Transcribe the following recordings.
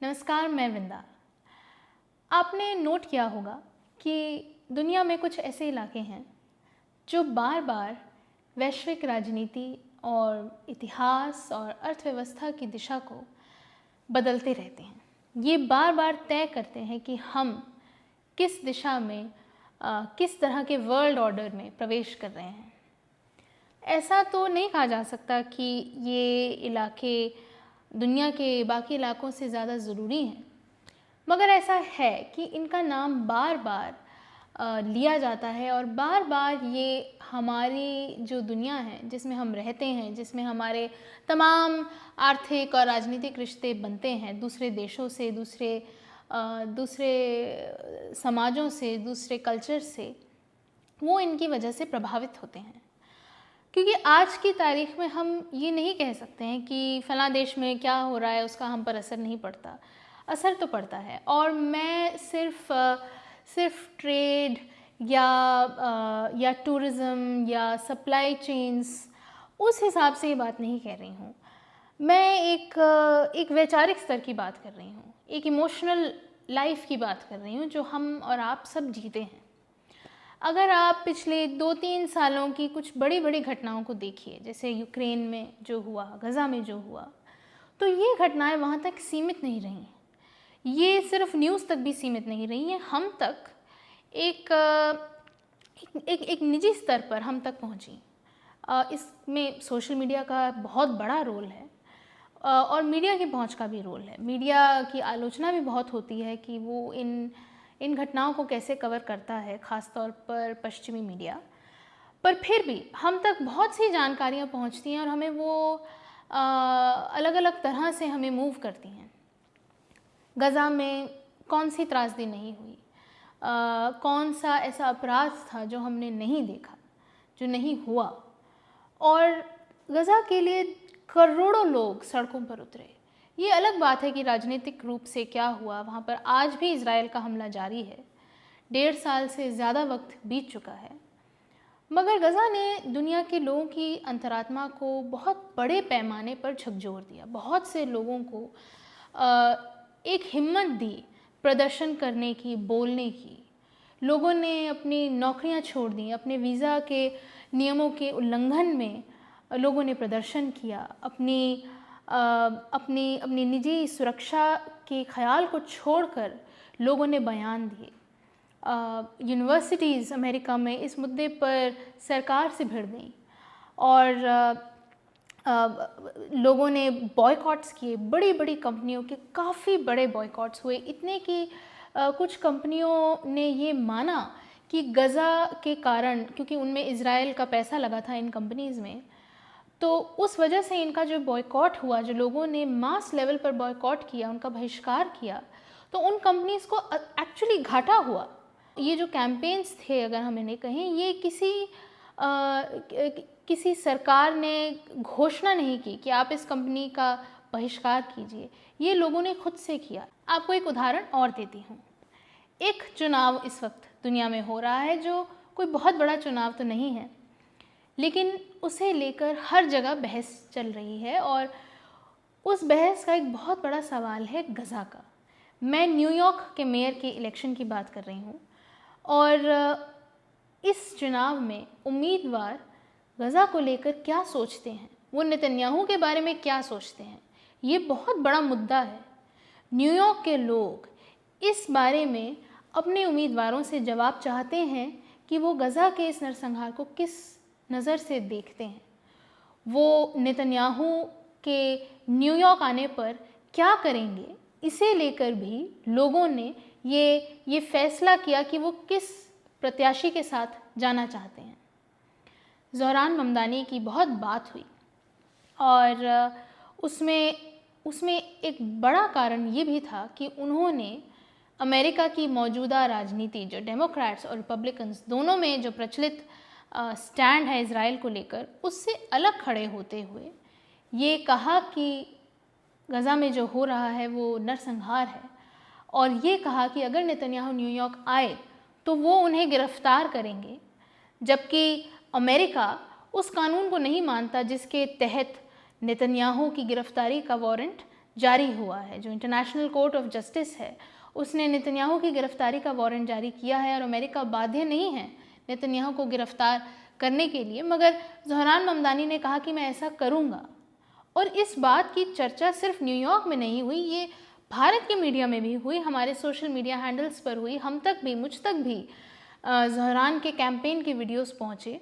नमस्कार, मैं विंदा। आपने नोट किया होगा कि दुनिया में कुछ ऐसे इलाके हैं जो बार बार वैश्विक राजनीति और इतिहास और अर्थव्यवस्था की दिशा को बदलते रहते हैं। ये बार बार तय करते हैं कि हम किस दिशा में किस तरह के वर्ल्ड ऑर्डर में प्रवेश कर रहे हैं। ऐसा तो नहीं कहा जा सकता कि ये इलाके दुनिया के बाकी इलाकों से ज़्यादा ज़रूरी हैं, मगर ऐसा है कि इनका नाम बार बार लिया जाता है और बार बार ये हमारी जो दुनिया है जिसमें हम रहते हैं, जिसमें हमारे तमाम आर्थिक और राजनीतिक रिश्ते बनते हैं दूसरे देशों से, दूसरे समाजों से, दूसरे कल्चर से, वो इनकी वजह से प्रभावित होते हैं। क्योंकि आज की तारीख में हम ये नहीं कह सकते हैं कि फ़लाँ देश में क्या हो रहा है उसका हम पर असर नहीं पड़ता। असर तो पड़ता है, और मैं सिर्फ ट्रेड या टूरिज़्म या सप्लाई चेन्स उस हिसाब से ये बात नहीं कह रही हूँ। मैं एक वैचारिक स्तर की बात कर रही हूँ, एक इमोशनल लाइफ की बात कर रही हूँ जो हम और आप सब जीते हैं। अगर आप पिछले 2-3 सालों की कुछ बड़ी बड़ी घटनाओं को देखिए, जैसे यूक्रेन में जो हुआ, गज़ा में जो हुआ, तो ये घटनाएं वहाँ तक सीमित नहीं रही हैं। ये सिर्फ न्यूज़ तक भी सीमित नहीं रही हैं, हम तक एक निजी स्तर पर हम तक पहुँची। इसमें सोशल मीडिया का बहुत बड़ा रोल है और मीडिया की पहुँच का भी रोल है। मीडिया की आलोचना भी बहुत होती है कि वो इन घटनाओं को कैसे कवर करता है, ख़ास तौर पर पश्चिमी मीडिया। पर फिर भी हम तक बहुत सी जानकारियाँ पहुँचती हैं और हमें वो अलग अलग तरह से हमें मूव करती हैं। गज़ा में कौन सी त्रासदी नहीं हुई, कौन सा ऐसा अपराध था जो हमने नहीं देखा, जो नहीं हुआ, और गज़ा के लिए करोड़ों लोग सड़कों पर उतरे। ये अलग बात है कि राजनीतिक रूप से क्या हुआ वहाँ पर। आज भी इज़राइल का हमला जारी है, 1.5 साल से ज़्यादा वक्त बीत चुका है, मगर गज़ा ने दुनिया के लोगों की अंतरात्मा को बहुत बड़े पैमाने पर झकझोर दिया। बहुत से लोगों को एक हिम्मत दी प्रदर्शन करने की, बोलने की। लोगों ने अपनी नौकरियां छोड़ दी, अपने वीज़ा के नियमों के उल्लंघन में लोगों ने प्रदर्शन किया, अपनी निजी सुरक्षा के ख्याल को छोड़कर लोगों ने बयान दिए। यूनिवर्सिटीज़ अमेरिका में इस मुद्दे पर सरकार से भिड़ गई और लोगों ने बॉयकॉट्स किए। बड़ी बड़ी कंपनियों के काफ़ी बड़े बॉयकॉट्स हुए, इतने कि कुछ कंपनियों ने ये माना कि गज़ा के कारण, क्योंकि उनमें इज़राइल का पैसा लगा था इन कंपनीज़ में, तो उस वजह से इनका जो बॉयकॉट हुआ, जो लोगों ने मास लेवल पर बॉयकॉट किया, उनका बहिष्कार किया, तो उन कंपनीज़ को एक्चुअली घाटा हुआ। ये जो कैंपेन्स थे, अगर हम इन्हें कहें, ये किसी सरकार ने घोषणा नहीं की कि आप इस कंपनी का बहिष्कार कीजिए, ये लोगों ने खुद से किया। आपको एक उदाहरण और देती हूँ। एक चुनाव इस वक्त दुनिया में हो रहा है जो कोई बहुत बड़ा चुनाव तो नहीं है, लेकिन उसे लेकर हर जगह बहस चल रही है, और उस बहस का एक बहुत बड़ा सवाल है गज़ा का। मैं न्यूयॉर्क के मेयर के इलेक्शन की बात कर रही हूँ, और इस चुनाव में उम्मीदवार गज़ा को लेकर क्या सोचते हैं, वो नेतन्याहू के बारे में क्या सोचते हैं, ये बहुत बड़ा मुद्दा है। न्यूयॉर्क के लोग इस बारे में अपने उम्मीदवारों से जवाब चाहते हैं कि वो गज़ा के इस नरसंहार को किस नज़र से देखते हैं, वो नेतन्याहू के न्यूयॉर्क आने पर क्या करेंगे। इसे लेकर भी लोगों ने ये फैसला किया कि वो किस प्रत्याशी के साथ जाना चाहते हैं। ज़ोहरान ममदानी की बहुत बात हुई, और उसमें एक बड़ा कारण ये भी था कि उन्होंने अमेरिका की मौजूदा राजनीति, जो डेमोक्रेट्स और रिपब्लिकन्स दोनों में जो प्रचलित स्टैंड है इज़राइल को लेकर, उससे अलग खड़े होते हुए ये कहा कि गज़ा में जो हो रहा है वो नरसंहार है, और ये कहा कि अगर नेतन्याहू न्यूयॉर्क आए तो वो उन्हें गिरफ्तार करेंगे, जबकि अमेरिका उस कानून को नहीं मानता जिसके तहत नेतन्याहू की गिरफ्तारी का वारंट जारी हुआ है, जो इंटरनेशनल कोर्ट ऑफ जस्टिस है, उसने नेतन्याहू की गिरफ्तारी का वारंट जारी किया है और अमेरिका बाध्य नहीं है नेतन्याहू को गिरफ्तार करने के लिए, मगर ज़ोहरान ममदानी ने कहा कि मैं ऐसा करूँगा। और इस बात की चर्चा सिर्फ न्यूयॉर्क में नहीं हुई, ये भारत के मीडिया में भी हुई, हमारे सोशल मीडिया हैंडल्स पर हुई, हम तक भी, मुझ तक भी ज़ोहरान के कैंपेन के वीडियोस पहुँचे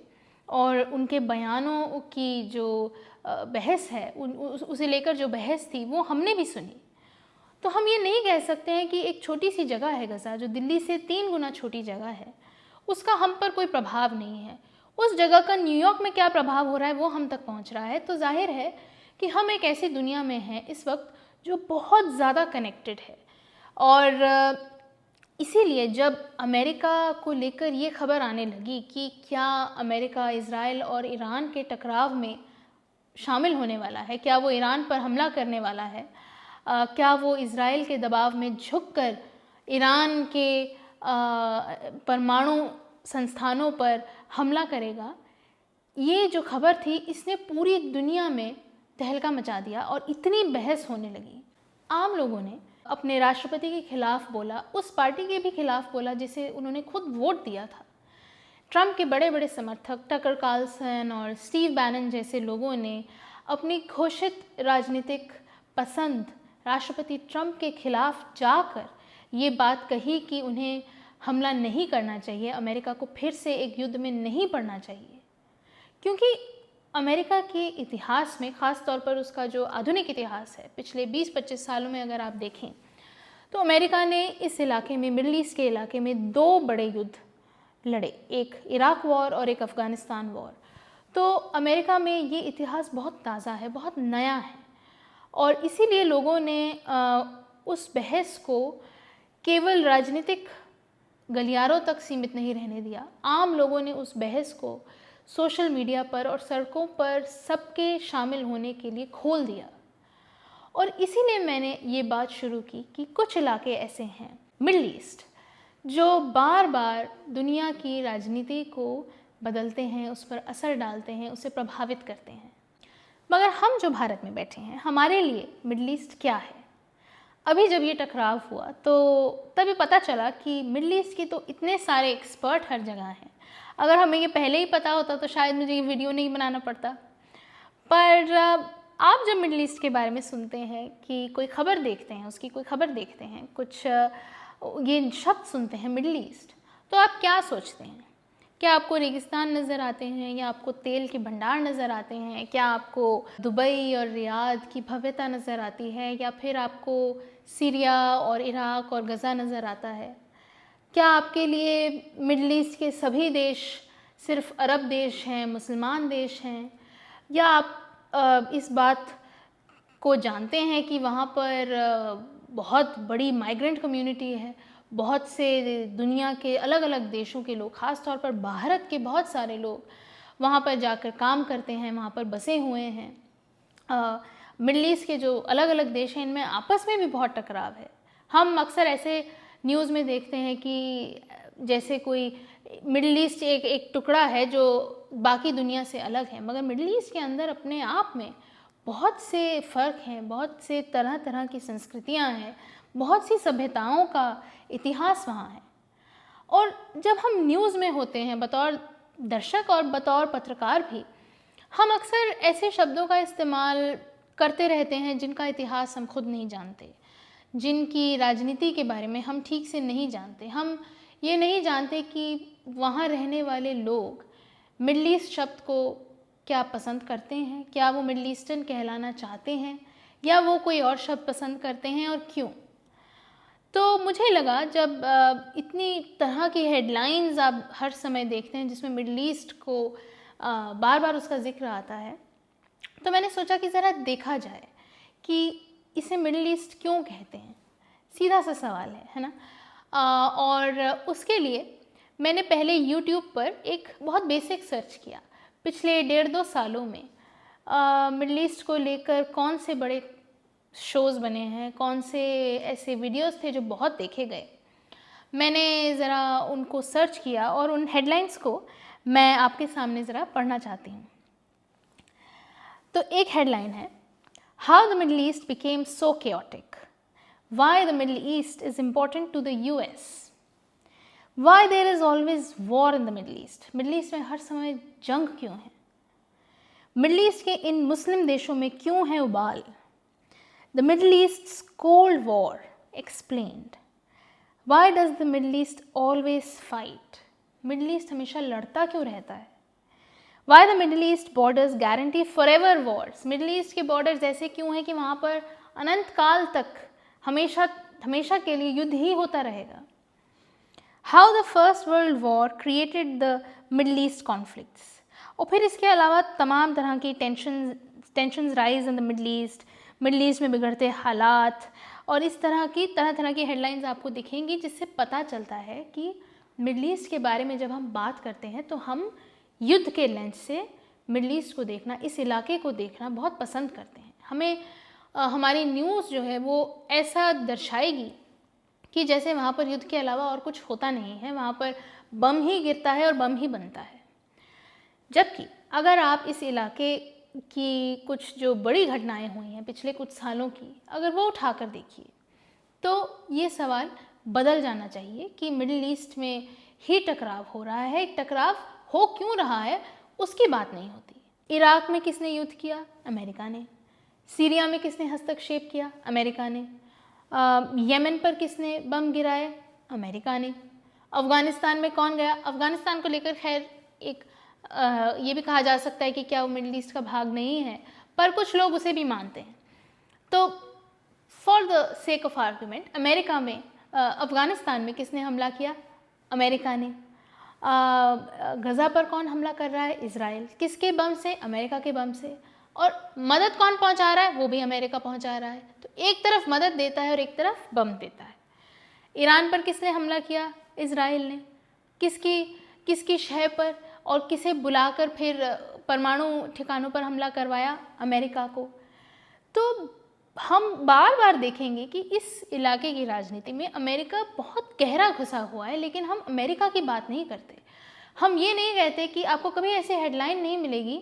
और उनके बयानों की जो बहस है उसे लेकर जो बहस थी वो हमने भी सुनी। तो हम ये नहीं कह सकते हैं कि एक छोटी सी जगह है गज़ा, जो दिल्ली से 3 गुना छोटी जगह है, उसका हम पर कोई प्रभाव नहीं है। उस जगह का न्यूयॉर्क में क्या प्रभाव हो रहा है वो हम तक पहुंच रहा है। तो जाहिर है कि हम एक ऐसी दुनिया में हैं इस वक्त जो बहुत ज़्यादा कनेक्टेड है। और इसीलिए जब अमेरिका को लेकर ये खबर आने लगी कि क्या अमेरिका इज़राइल और ईरान के टकराव में शामिल होने वाला है, क्या वो ईरान पर हमला करने वाला है, क्या वो इज़राइल के दबाव में झुककर ईरान के परमाणु संस्थानों पर हमला करेगा, ये जो खबर थी इसने पूरी दुनिया में तहलका मचा दिया और इतनी बहस होने लगी। आम लोगों ने अपने राष्ट्रपति के खिलाफ बोला, उस पार्टी के भी खिलाफ बोला जिसे उन्होंने खुद वोट दिया था। ट्रंप के बड़े बड़े समर्थक टकर कार्लसन और स्टीव बैनन जैसे लोगों ने अपनी घोषित राजनीतिक पसंद राष्ट्रपति ट्रंप के खिलाफ जाकर ये बात कही कि उन्हें हमला नहीं करना चाहिए, अमेरिका को फिर से एक युद्ध में नहीं पड़ना चाहिए। क्योंकि अमेरिका के इतिहास में, ख़ास तौर पर उसका जो आधुनिक इतिहास है, पिछले 20-25 सालों में अगर आप देखें तो अमेरिका ने इस इलाके में, मिडल ईस्ट के इलाके में 2 बड़े युद्ध लड़े, एक इराक वॉर और एक अफ़गानिस्तान वॉर। तो अमेरिका में ये इतिहास बहुत ताज़ा है, बहुत नया है और इसीलिए लोगों ने उस बहस को केवल राजनीतिक गलियारों तक सीमित नहीं रहने दिया। आम लोगों ने उस बहस को सोशल मीडिया पर और सड़कों पर सबके शामिल होने के लिए खोल दिया। और इसीलिए मैंने ये बात शुरू की कि कुछ इलाके ऐसे हैं मिडल ईस्ट जो बार बार दुनिया की राजनीति को बदलते हैं, उस पर असर डालते हैं, उसे प्रभावित करते हैं। मगर हम जो भारत में बैठे हैं, हमारे लिए मिडल ईस्ट क्या है? अभी जब ये टकराव हुआ तो तभी पता चला कि मिडल ईस्ट की तो इतने सारे एक्सपर्ट हर जगह हैं। अगर हमें ये पहले ही पता होता तो शायद मुझे ये वीडियो नहीं बनाना पड़ता। पर आप जब मिडल ईस्ट के बारे में सुनते हैं कि कोई खबर देखते हैं, उसकी कोई खबर देखते हैं, कुछ ये शब्द सुनते हैं मिडल ईस्ट, तो आप क्या सोचते हैं? क्या आपको रेगिस्तान नज़र आते हैं या आपको तेल के भंडार नज़र आते हैं? क्या आपको दुबई और रियाद की भव्यता नज़र आती है या फिर आपको सीरिया और इराक और गज़ा नज़र आता है? क्या आपके लिए मिडल ईस्ट के सभी देश सिर्फ अरब देश हैं, मुसलमान देश हैं, या आप इस बात को जानते हैं कि वहाँ पर बहुत बड़ी माइग्रेंट कम्युनिटी है, बहुत से दुनिया के अलग अलग देशों के लोग, ख़ास तौर पर भारत के बहुत सारे लोग वहाँ पर जाकर काम करते हैं, वहाँ पर बसे हुए हैं। मिडल ईस्ट के जो अलग अलग देश हैं इनमें आपस में भी बहुत टकराव है। हम अक्सर ऐसे न्यूज़ में देखते हैं कि जैसे कोई मिडल ईस्ट एक टुकड़ा है जो बाकी दुनिया से अलग है, मगर मिडल ईस्ट के अंदर अपने आप में बहुत से फ़र्क हैं, बहुत से तरह तरह की संस्कृतियाँ हैं, बहुत सी सभ्यताओं का इतिहास वहाँ है। और जब हम न्यूज़ में होते हैं बतौर दर्शक और बतौर पत्रकार भी, हम अक्सर ऐसे शब्दों का इस्तेमाल करते रहते हैं जिनका इतिहास हम खुद नहीं जानते, जिनकी राजनीति के बारे में हम ठीक से नहीं जानते। हम ये नहीं जानते कि वहाँ रहने वाले लोग मिडल ईस्ट शब्द को क्या पसंद करते हैं, क्या वो मिडल ईस्टर्न कहलाना चाहते हैं या वो कोई और शब्द पसंद करते हैं और क्यों। तो मुझे लगा जब इतनी तरह की हेडलाइंस आप हर समय देखते हैं जिसमें मिडल ईस्ट को बार बार उसका जिक्र आता है, तो मैंने सोचा कि ज़रा देखा जाए कि इसे मिडल ईस्ट क्यों कहते हैं। सीधा सा सवाल है ना। और उसके लिए मैंने पहले यूट्यूब पर एक बहुत बेसिक सर्च किया, पिछले 1.5-2 सालों में मिडल ईस्ट को लेकर कौन से बड़े शोज़ बने हैं, कौन से ऐसे वीडियोस थे जो बहुत देखे गए। मैंने ज़रा उनको सर्च किया और उन हेडलाइंस को मैं आपके सामने ज़रा पढ़ना चाहती हूँ। तो एक हेडलाइन है, How the Middle East became so chaotic. Why the Middle East is important to the US. Why there is always war in the Middle East. Middle East में हर समय जंग क्यों है? Middle East के इन मुस्लिम देशों में क्यों है उबाल? The Middle East's Cold War explained. Why does the Middle East always fight? Middle East हमेशा लड़ता क्यों रहता है? Why the Middle East borders guarantee forever wars? Middle East के borders ऐसे क्यों हैं कि वहाँ पर अनंत काल तक हमेशा के लिए युद्ध ही होता रहेगा? How the First World War created the Middle East conflicts? और फिर इसके अलावा तमाम तरह की tensions rise in the middle East में बिगड़ते हालात और इस तरह की हेडलाइंस आपको दिखेंगी, जिससे पता चलता है कि मिडल ईस्ट के बारे में जब हम बात करते हैं तो हम युद्ध के लेंस से मिडल ईस्ट को देखना, इस इलाके को देखना बहुत पसंद करते हैं। हमें हमारी न्यूज़ जो है वो ऐसा दर्शाएगी कि जैसे वहाँ पर युद्ध के अलावा और कुछ होता नहीं है, वहाँ पर बम ही गिरता है और बम ही बनता है। जबकि अगर आप इस इलाके की कुछ जो बड़ी घटनाएं हुई हैं पिछले कुछ सालों की, अगर वो उठाकर देखिए तो ये सवाल बदल जाना चाहिए कि मिडिल ईस्ट में ही टकराव हो रहा है। टकराव हो क्यों रहा है उसकी बात नहीं होती। इराक में किसने युद्ध किया? अमेरिका ने। सीरिया में किसने हस्तक्षेप किया? अमेरिका ने। यमन पर किसने बम गिराए? अमेरिका ने। अफ़गानिस्तान में कौन गया? अफ़गानिस्तान को लेकर खैर एक ये भी कहा जा सकता है कि क्या वो मिडिल ईस्ट का भाग नहीं है, पर कुछ लोग उसे भी मानते हैं। तो for the sake of argument, America में अफ़गानिस्तान में किसने हमला किया? अमेरिका ने। गज़ा पर कौन हमला कर रहा है? इज़राइल। किसके बम से? अमेरिका के बम से। और मदद कौन पहुंचा रहा है? वो भी अमेरिका पहुंचा रहा है। तो एक तरफ मदद देता है और एक तरफ बम देता है। ईरान पर किसने हमला किया? इज़राइल ने। किसकी शहर पर और किसे बुलाकर फिर परमाणु ठिकानों पर हमला करवाया? अमेरिका को। तो हम बार बार देखेंगे कि इस इलाके की राजनीति में अमेरिका बहुत गहरा घुसा हुआ है, लेकिन हम अमेरिका की बात नहीं करते। हम ये नहीं कहते कि आपको कभी ऐसी हेडलाइन नहीं मिलेगी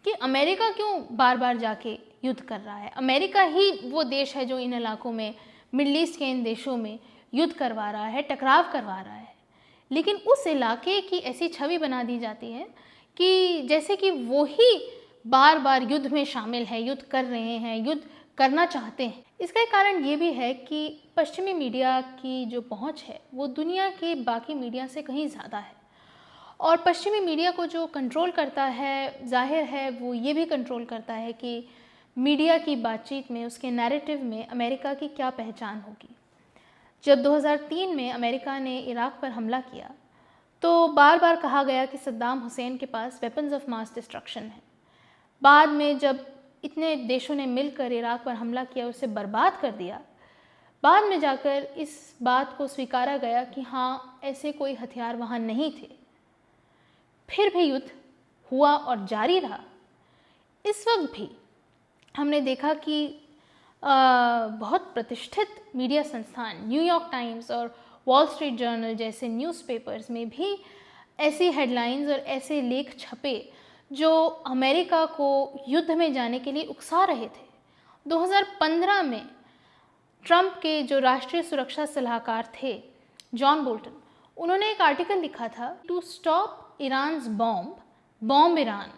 कि अमेरिका क्यों बार बार जाके युद्ध कर रहा है। अमेरिका ही वो देश है जो इन इलाकों में, मिडिल ईस्ट के इन देशों में युद्ध करवा रहा है, टकराव करवा रहा है। लेकिन उस इलाके की ऐसी छवि बना दी जाती है कि जैसे कि वो ही बार बार युद्ध में शामिल है, युद्ध कर रहे हैं, युद्ध करना चाहते हैं। इसका एक कारण ये भी है कि पश्चिमी मीडिया की जो पहुंच है वो दुनिया के बाकी मीडिया से कहीं ज़्यादा है। और पश्चिमी मीडिया को जो कंट्रोल करता है, जाहिर है वो ये भी कंट्रोल करता है कि मीडिया की बातचीत में, उसके नैरेटिव में अमेरिका की क्या पहचान होगी। जब 2003 में अमेरिका ने इराक पर हमला किया तो बार बार कहा गया कि सद्दाम हुसैन के पास वेपन्स ऑफ मास डिस्ट्रक्शन है। बाद में जब इतने देशों ने मिलकर इराक पर हमला किया, उसे बर्बाद कर दिया, बाद में जाकर इस बात को स्वीकारा गया कि हाँ, ऐसे कोई हथियार वहाँ नहीं थे। फिर भी युद्ध हुआ और जारी रहा। इस वक्त भी हमने देखा कि बहुत प्रतिष्ठित मीडिया संस्थान, न्यूयॉर्क टाइम्स और वॉल स्ट्रीट जर्नल जैसे न्यूज़पेपर्स में भी ऐसी हेडलाइंस और ऐसे लेख छपे जो अमेरिका को युद्ध में जाने के लिए उकसा रहे थे। 2015 में ट्रंप के जो राष्ट्रीय सुरक्षा सलाहकार थे, जॉन बोल्टन, उन्होंने एक आर्टिकल लिखा था, to stop Iran's bomb Iran,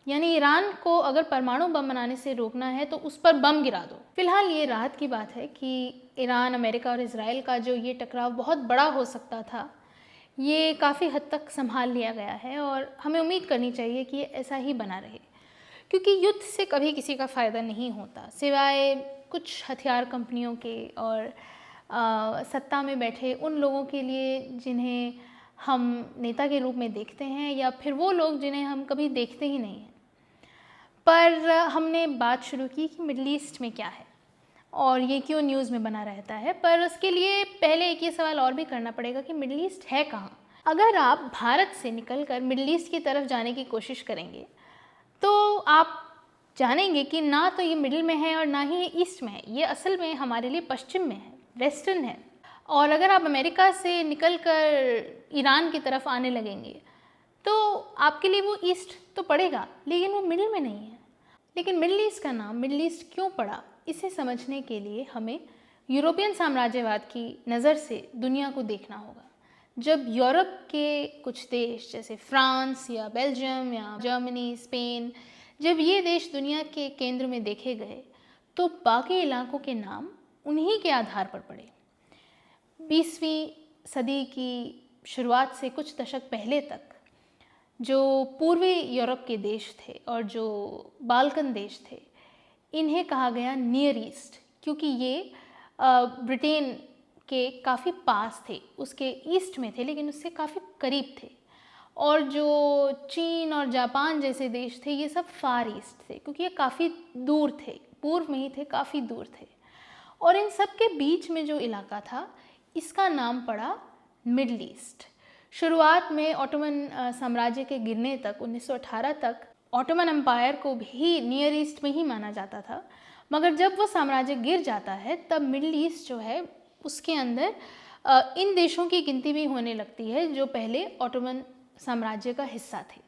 यानी ईरान को अगर परमाणु बम बनाने से रोकना है तो उस पर बम गिरा दो। फिलहाल ये राहत की बात है कि ईरान, अमेरिका और इज़राइल का जो ये टकराव बहुत बड़ा हो सकता था, ये काफ़ी हद तक संभाल लिया गया है और हमें उम्मीद करनी चाहिए कि ये ऐसा ही बना रहे, क्योंकि युद्ध से कभी किसी का फ़ायदा नहीं होता सिवाय कुछ हथियार कंपनियों के और सत्ता में बैठे उन लोगों के लिए जिन्हें हम नेता के रूप में देखते हैं, या फिर वो लोग जिन्हें हम कभी देखते ही नहीं हैं। पर हमने बात शुरू की कि मिडिल ईस्ट में क्या है और ये क्यों न्यूज़ में बना रहता है, पर उसके लिए पहले एक ये सवाल और भी करना पड़ेगा कि मिडिल ईस्ट है कहाँ। अगर आप भारत से निकलकर मिडिल ईस्ट की तरफ जाने की कोशिश करेंगे तो आप जानेंगे कि ना तो ये मिडिल में है और ना ही ये ईस्ट में है। ये असल में हमारे लिए पश्चिम में है, वेस्टर्न है। और अगर आप अमेरिका से निकलकर ईरान की तरफ आने लगेंगे तो आपके लिए वो ईस्ट तो पड़ेगा, लेकिन वो मिडिल में नहीं है। लेकिन मिडल ईस्ट का नाम मिडल ईस्ट क्यों पड़ा, इसे समझने के लिए हमें यूरोपियन साम्राज्यवाद की नज़र से दुनिया को देखना होगा। जब यूरोप के कुछ देश जैसे फ्रांस या बेल्जियम या जर्मनी, स्पेन, जब ये देश दुनिया के केंद्र में देखे गए तो बाकी इलाकों के नाम उन्हीं के आधार पर पड़े। 20वीं सदी की शुरुआत से कुछ दशक पहले तक जो पूर्वी यूरोप के देश थे और जो बाल्कन देश थे, इन्हें कहा गया नियर ईस्ट, क्योंकि ये ब्रिटेन के काफ़ी पास थे, उसके ईस्ट में थे लेकिन उससे काफ़ी करीब थे। और जो चीन और जापान जैसे देश थे, ये सब फार ईस्ट थे, क्योंकि ये काफ़ी दूर थे, पूर्व में ही थे, काफ़ी दूर थे। और इन सब के बीच में जो इलाका था, इसका नाम पड़ा मिडल ईस्ट। शुरुआत में ऑटोमन साम्राज्य के गिरने तक 1918 तक ऑटोमन एम्पायर को भी नियर ईस्ट में ही माना जाता था, मगर जब वो साम्राज्य गिर जाता है तब मिडल ईस्ट जो है उसके अंदर इन देशों की गिनती भी होने लगती है जो पहले ऑटोमन साम्राज्य का हिस्सा थे।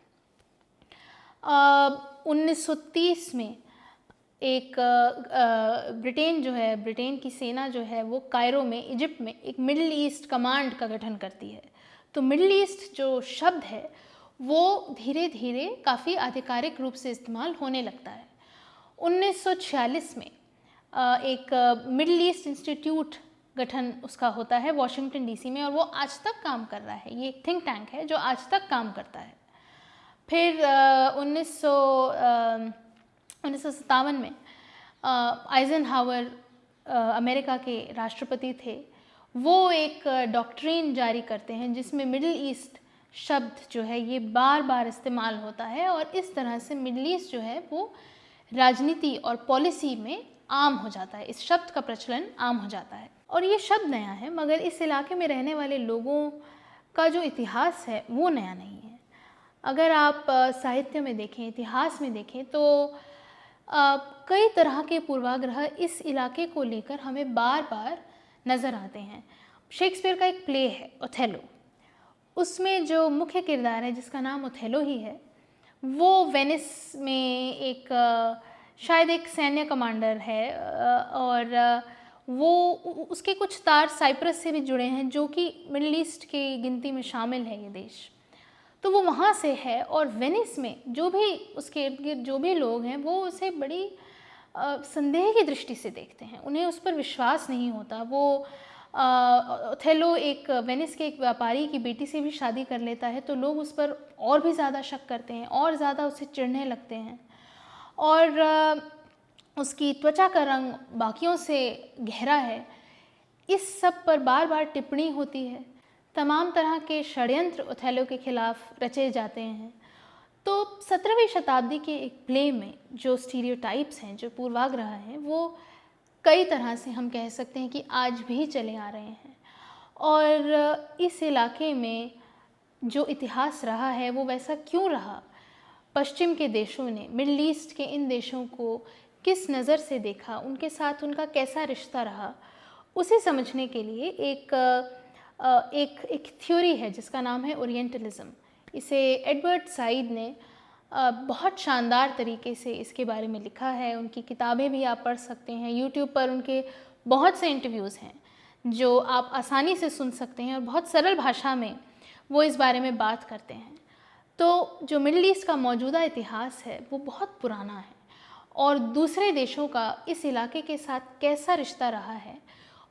1930 में एक ब्रिटेन जो है, ब्रिटेन की सेना जो है वो कायरो में, इजिप्ट में एक मिडल ईस्ट कमांड का गठन करती है। तो मिडल ईस्ट जो शब्द है वो धीरे धीरे काफ़ी आधिकारिक रूप से इस्तेमाल होने लगता है। 1946 में एक मिडल ईस्ट इंस्टीट्यूट गठन उसका होता है वॉशिंगटन डीसी में, और वो आज तक काम कर रहा है। ये एक थिंक टैंक है जो आज तक काम करता है। फिर 1957 में आइजनहावर अमेरिका के राष्ट्रपति थे, वो एक डॉक्ट्रिन जारी करते हैं जिसमें मिडल ईस्ट शब्द जो है ये बार बार इस्तेमाल होता है, और इस तरह से मिडल ईस्ट जो है वो राजनीति और पॉलिसी में आम हो जाता है, इस शब्द का प्रचलन आम हो जाता है। और ये शब्द नया है, मगर इस इलाके में रहने वाले लोगों का जो इतिहास है वो नया नहीं है। अगर आप साहित्य में देखें, इतिहास में देखें, तो कई तरह के पूर्वाग्रह इस इलाके को लेकर हमें बार बार नज़र आते हैं। शेक्सपियर का एक प्ले है ओथेलो, उसमें जो मुख्य किरदार है जिसका नाम ओथेलो ही है, वो वेनिस में एक शायद एक सैन्य कमांडर है, और वो उसके कुछ तार साइप्रस से भी जुड़े हैं जो कि मिडल ईस्ट की गिनती में शामिल है ये देश। तो वो वहाँ से है, और वेनिस में जो भी उसके इर्द गिर्द जो भी लोग हैं वो उसे बड़ी संदेह की दृष्टि से देखते हैं, उन्हें उस पर विश्वास नहीं होता। वो ओथेलो एक वेनिस के एक व्यापारी की बेटी से भी शादी कर लेता है, तो लोग उस पर और भी ज़्यादा शक करते हैं और ज़्यादा उसे चिढ़ने लगते हैं, और उसकी त्वचा का रंग बाकियों से गहरा है। इस सब पर बार बार टिप्पणी होती है। तमाम तरह के षड्यंत्र ओथेलो के खिलाफ रचे जाते हैं। तो 17वीं शताब्दी के एक प्ले में जो स्टीरियोटाइप्स हैं, जो पूर्वाग्रह हैं, वो कई तरह से हम कह सकते हैं कि आज भी चले आ रहे हैं। और इस इलाके में जो इतिहास रहा है वो वैसा क्यों रहा, पश्चिम के देशों ने मिडल ईस्ट के इन देशों को किस नज़र से देखा, उनके साथ उनका कैसा रिश्ता रहा, उसे समझने के लिए एक थ्योरी है जिसका नाम है ओरिएंटलिज्म। इसे एडवर्ड साइड ने बहुत शानदार तरीके से इसके बारे में लिखा है। उनकी किताबें भी आप पढ़ सकते हैं, यूट्यूब पर उनके बहुत से इंटरव्यूज़ हैं जो आप आसानी से सुन सकते हैं, और बहुत सरल भाषा में वो इस बारे में बात करते हैं। तो जो मिडल ईस्ट का मौजूदा इतिहास है वो बहुत पुराना है, और दूसरे देशों का इस इलाके के साथ कैसा रिश्ता रहा है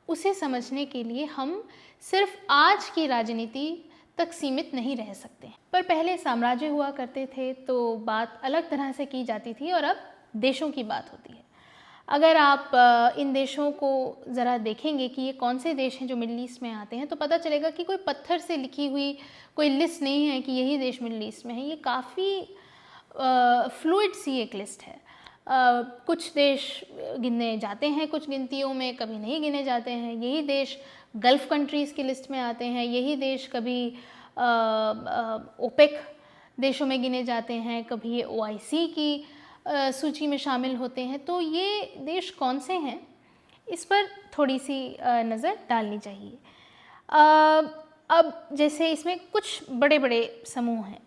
उसे समझने के लिए हम सिर्फ आज की राजनीति तक सीमित नहीं रह सकते। पर पहले साम्राज्य हुआ करते थे तो बात अलग तरह से की जाती थी, और अब देशों की बात होती है। अगर आप इन देशों को ज़रा देखेंगे कि ये कौन से देश हैं जो मिडल ईस्ट में आते हैं, तो पता चलेगा कि कोई पत्थर से लिखी हुई कोई लिस्ट नहीं है कि यही देश मिडल ईस्ट में है। ये काफ़ी फ्लूइड सी एक लिस्ट है। कुछ देश गिने जाते हैं कुछ गिनतियों में, कभी नहीं गिने जाते हैं। यही देश गल्फ़ कंट्रीज़ की लिस्ट में आते हैं, यही देश कभी ओपेक देशों में गिने जाते हैं, कभी ये OIC की सूची में शामिल होते हैं। तो ये देश कौन से हैं, इस पर थोड़ी सी नज़र डालनी चाहिए। अब जैसे इसमें कुछ बड़े बड़े समूह हैं।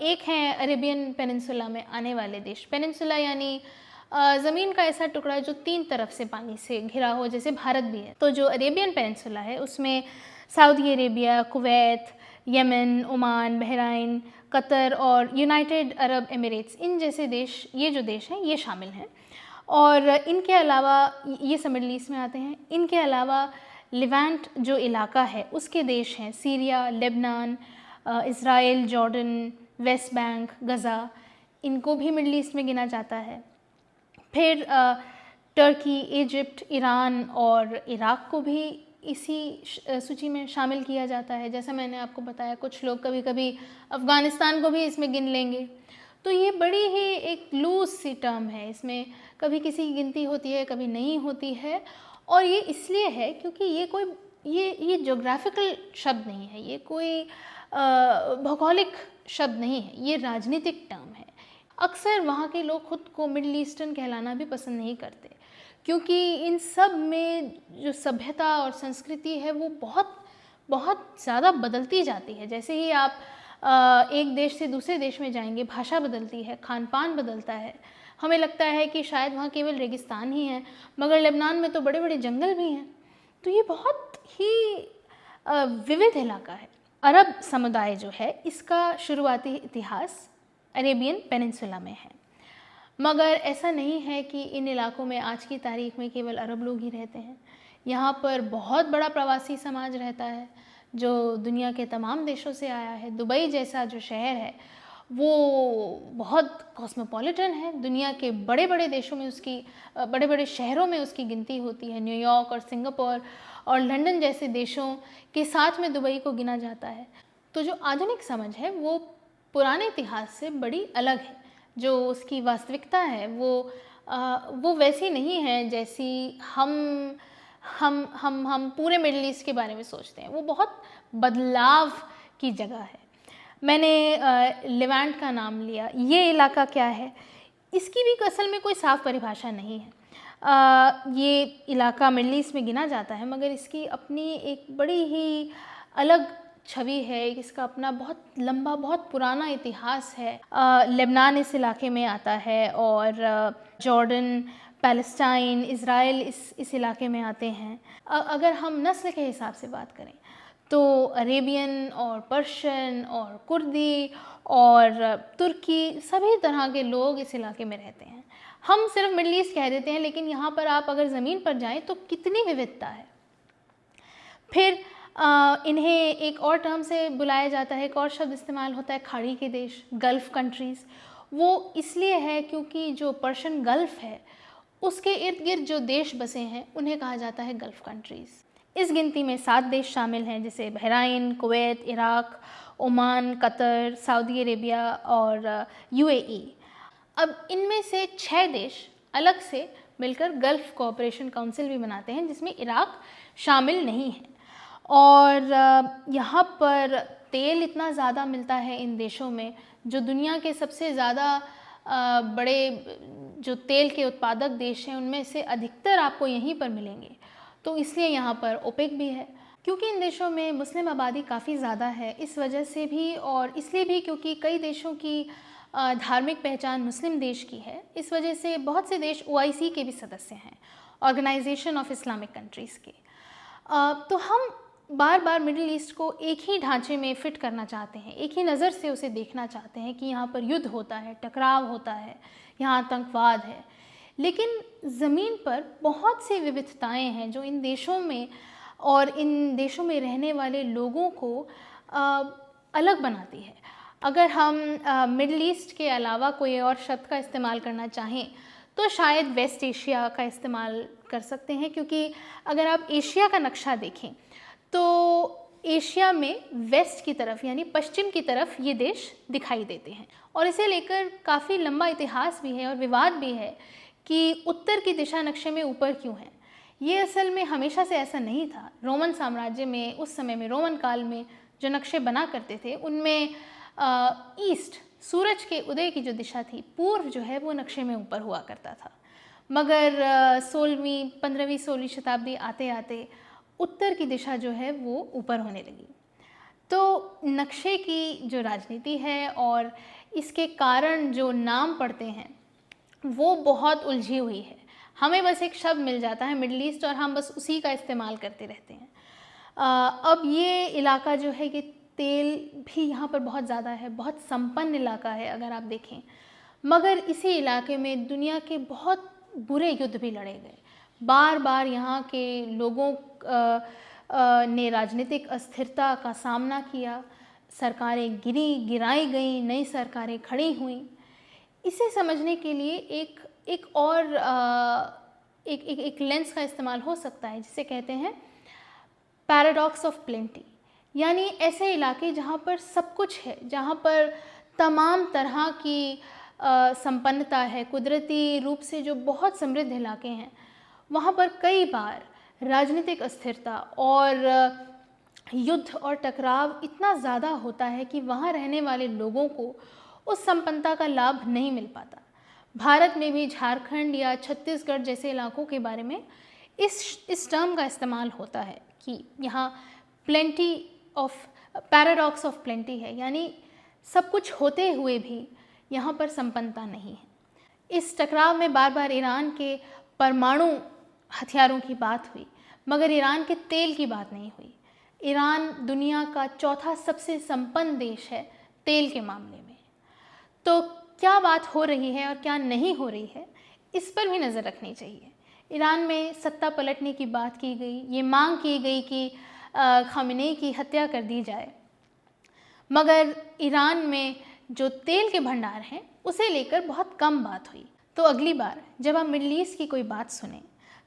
एक हैं अरेबियन पेनिनसुला में आने वाले देश। पेनिनसुला यानी ज़मीन का ऐसा टुकड़ा है जो 3 तरफ से पानी से घिरा हो, जैसे भारत भी है। तो जो अरेबियन पेनिनसुला है उसमें Saudi Arabia, Kuwait, Yemen, Oman, Bahrain, Qatar और यूनाइटेड अरब एमिरेट्स, इन जैसे देश, ये जो देश हैं ये शामिल हैं। और इनके अलावा ये सब मिडल ईस्ट में आते हैं। इनके अलावा लिवेंट जो इलाका है उसके देश हैं Syria, Lebanon, Israel, Jordan, West Bank, Gaza, इनको भी मिडल ईस्ट में गिना जाता है। फिर टर्की, इजिप्ट, ईरान और इराक़ को भी इसी सूची में शामिल किया जाता है। जैसा मैंने आपको बताया, कुछ लोग कभी कभी अफ़गानिस्तान को भी इसमें गिन लेंगे। तो ये बड़ी ही एक लूज़ सी टर्म है, इसमें कभी किसी की गिनती होती है, कभी नहीं होती है। और ये इसलिए है क्योंकि ये कोई ये ज्योग्राफिकल शब्द नहीं है, ये कोई भौगोलिक शब्द नहीं है, ये राजनीतिक टर्म है। अक्सर वहाँ के लोग खुद को मिडल ईस्टर्न कहलाना भी पसंद नहीं करते, क्योंकि इन सब में जो सभ्यता और संस्कृति है वो बहुत बहुत ज़्यादा बदलती जाती है। जैसे ही आप एक देश से दूसरे देश में जाएंगे, भाषा बदलती है, खान पान बदलता है। हमें लगता है कि शायद वहाँ केवल रेगिस्तान ही है, मगर लेबनान में तो बड़े बड़े जंगल भी हैं। तो ये बहुत ही विविध इलाका है। अरब समुदाय जो है इसका शुरुआती इतिहास अरेबियन पेनिनसुला में है, मगर ऐसा नहीं है कि इन इलाकों में आज की तारीख में केवल अरब लोग ही रहते हैं। यहाँ पर बहुत बड़ा प्रवासी समाज रहता है जो दुनिया के तमाम देशों से आया है। दुबई जैसा जो शहर है वो बहुत कॉस्मोपॉलिटन है, दुनिया के बड़े बड़े देशों में उसकी बड़े बड़े शहरों में उसकी गिनती होती है। न्यूयॉर्क और सिंगापुर और लंदन जैसे देशों के साथ में दुबई को गिना जाता है। तो जो आधुनिक समझ है वो पुराने इतिहास से बड़ी अलग है। जो उसकी वास्तविकता है वो वैसी नहीं है जैसी हम पूरे मिडिल ईस्ट के बारे में सोचते हैं। वो बहुत बदलाव की जगह है। मैंने लेवेंट का नाम लिया, ये इलाका क्या है, इसकी भी असल में कोई साफ परिभाषा नहीं है। ये इलाका मिडिल ईस्ट में गिना जाता है, मगर इसकी अपनी एक बड़ी ही अलग छवि है, इसका अपना बहुत लंबा, बहुत पुराना इतिहास है। लेबनान इस इलाके में आता है और जॉर्डन, पैलेस्टाइन, इज़राइल इस इलाके में आते हैं। अगर हम नस्ल के हिसाब से बात करें तो अरेबियन और पर्शियन और कुर्दी और तुर्की, सभी तरह के लोग इस इलाके में रहते हैं। हम सिर्फ मिडिल ईस्ट कह देते हैं, लेकिन यहाँ पर आप अगर ज़मीन पर जाएं तो कितनी विविधता है। फिर इन्हें एक और टर्म से बुलाया जाता है, एक और शब्द इस्तेमाल होता है, खाड़ी के देश, गल्फ़ कंट्रीज़। वो इसलिए है क्योंकि जो पर्शियन गल्फ़ है उसके इर्द गिर्द जो देश बसे हैं उन्हें कहा जाता है गल्फ़ कंट्रीज़। इस गिनती में 7 देश शामिल हैं, जैसे Bahrain, Kuwait, Iraq, Oman, Qatar, Saudi Arabia और यूएई। अब इनमें से 6 देश अलग से मिलकर गल्फ़ कोऑपरेशन काउंसिल भी बनाते हैं, जिसमें इराक़ शामिल नहीं है। और यहाँ पर तेल इतना ज़्यादा मिलता है इन देशों में, जो दुनिया के सबसे ज़्यादा बड़े जो तेल के उत्पादक देश हैं उनमें से अधिकतर आपको यहीं पर मिलेंगे। तो इसलिए यहाँ पर ओपेक भी है। क्योंकि इन देशों में मुस्लिम आबादी काफ़ी ज़्यादा है, इस वजह से भी और इसलिए भी क्योंकि कई देशों की धार्मिक पहचान मुस्लिम देश की है, इस वजह से बहुत से देश OIC के भी सदस्य हैं, ऑर्गेनाइजेशन ऑफ इस्लामिक कंट्रीज़ के। तो हम बार बार मिडिल ईस्ट को एक ही ढांचे में फ़िट करना चाहते हैं, एक ही नज़र से उसे देखना चाहते हैं कि यहाँ पर युद्ध होता है, टकराव होता है, यहाँ आतंकवाद है। लेकिन ज़मीन पर बहुत सी विविधताएं हैं जो इन देशों में और इन देशों में रहने वाले लोगों को अलग बनाती है। अगर हम मिडिल ईस्ट के अलावा कोई और शब्द का इस्तेमाल करना चाहें तो शायद वेस्ट एशिया का इस्तेमाल कर सकते हैं, क्योंकि अगर आप एशिया का नक्शा देखें तो एशिया में वेस्ट की तरफ यानी पश्चिम की तरफ ये देश दिखाई देते हैं। और इसे लेकर काफ़ी लंबा इतिहास भी है और विवाद भी है कि उत्तर की दिशा नक्शे में ऊपर क्यों है। ये असल में हमेशा से ऐसा नहीं था। रोमन साम्राज्य में, उस समय में रोमन काल में जो नक्शे बना करते थे उनमें ईस्ट, सूरज के उदय की जो दिशा थी, पूर्व जो है वो नक्शे में ऊपर हुआ करता था। मगर 15वीं 16वीं शताब्दी आते आते उत्तर की दिशा जो है वो ऊपर होने लगी। तो नक्शे की जो राजनीति है और इसके कारण जो नाम पड़ते हैं वो बहुत उलझी हुई है। हमें बस एक शब्द मिल जाता है मिडल ईस्ट और हम बस उसी का इस्तेमाल करते रहते हैं। अब ये इलाका जो है ये तेल भी यहाँ पर बहुत ज़्यादा है, बहुत संपन्न इलाका है अगर आप देखें, मगर इसी इलाके में दुनिया के बहुत बुरे युद्ध भी लड़े गए। बार बार यहाँ के लोगों ने राजनीतिक अस्थिरता का सामना किया, सरकारें गिराई गईं, नई सरकारें खड़ी हुईं। इसे समझने के लिए एक और एक लेंस का इस्तेमाल हो सकता है जिसे कहते हैं पैराडॉक्स ऑफ प्लेंटी, यानी ऐसे इलाके जहाँ पर सब कुछ है, जहाँ पर तमाम तरह की संपन्नता है, कुदरती रूप से जो बहुत समृद्ध इलाके हैं, वहाँ पर कई बार राजनीतिक अस्थिरता और युद्ध और टकराव इतना ज़्यादा होता है कि वहाँ रहने वाले लोगों को उस संपन्नता का लाभ नहीं मिल पाता। भारत में भी झारखंड या छत्तीसगढ़ जैसे इलाकों के बारे में इस टर्म का इस्तेमाल होता है कि यहाँ plenty of paradox of plenty है, यानी सब कुछ होते हुए भी यहाँ पर संपन्नता नहीं है। इस टकराव में बार बार ईरान के परमाणु हथियारों की बात हुई, मगर ईरान के तेल की बात नहीं हुई। ईरान दुनिया का चौथा सबसे संपन्न देश है तेल के मामले में। तो क्या बात हो रही है और क्या नहीं हो रही है, इस पर भी नज़र रखनी चाहिए। ईरान में सत्ता पलटने की बात की गई, ये मांग की गई कि खामेनेई की हत्या कर दी जाए, मगर ईरान में जो तेल के भंडार हैं उसे लेकर बहुत कम बात हुई। तो अगली बार जब आप मिडल ईस्ट की कोई बात सुने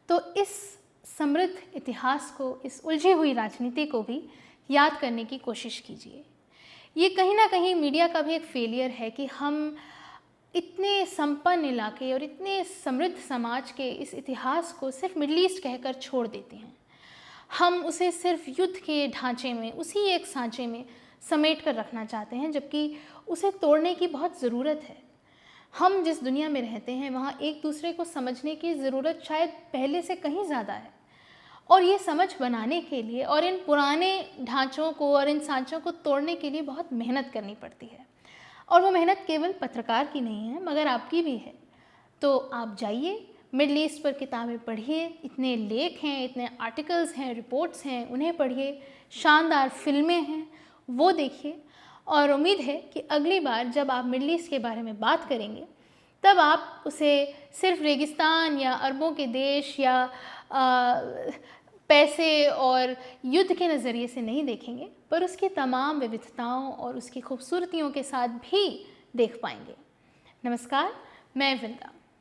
तो इस समृद्ध इतिहास को, इस उलझी हुई राजनीति को भी याद करने की कोशिश कीजिए। ये कहीं ना कहीं मीडिया का भी एक फेलियर है कि हम इतने संपन्न इलाके और इतने समृद्ध समाज के इस इतिहास को सिर्फ मिडल ईस्ट कहकर छोड़ देते हैं। हम उसे सिर्फ युद्ध के ढांचे में, उसी एक सांचे में समेट कर रखना चाहते हैं, जबकि उसे तोड़ने की बहुत ज़रूरत है। हम जिस दुनिया में रहते हैं वहाँ एक दूसरे को समझने की ज़रूरत शायद पहले से कहीं ज़्यादा है, और ये समझ बनाने के लिए और इन पुराने ढांचों को और इन सांचों को तोड़ने के लिए बहुत मेहनत करनी पड़ती है। और वो मेहनत केवल पत्रकार की नहीं है मगर आपकी भी है। तो आप जाइए, मिडल ईस्ट पर किताबें पढ़िए, इतने लेख हैं, इतने आर्टिकल्स हैं, रिपोर्ट्स हैं, उन्हें पढ़िए, शानदार फिल्में हैं वो देखिए, और उम्मीद है कि अगली बार जब आप मिडल ईस्ट के बारे में बात करेंगे तब आप उसे सिर्फ रेगिस्तान या अरबों के देश या पैसे और युद्ध के नज़रिए से नहीं देखेंगे, पर उसकी तमाम विविधताओं और उसकी खूबसूरतियों के साथ भी देख पाएंगे। नमस्कार, मैं वृंदा।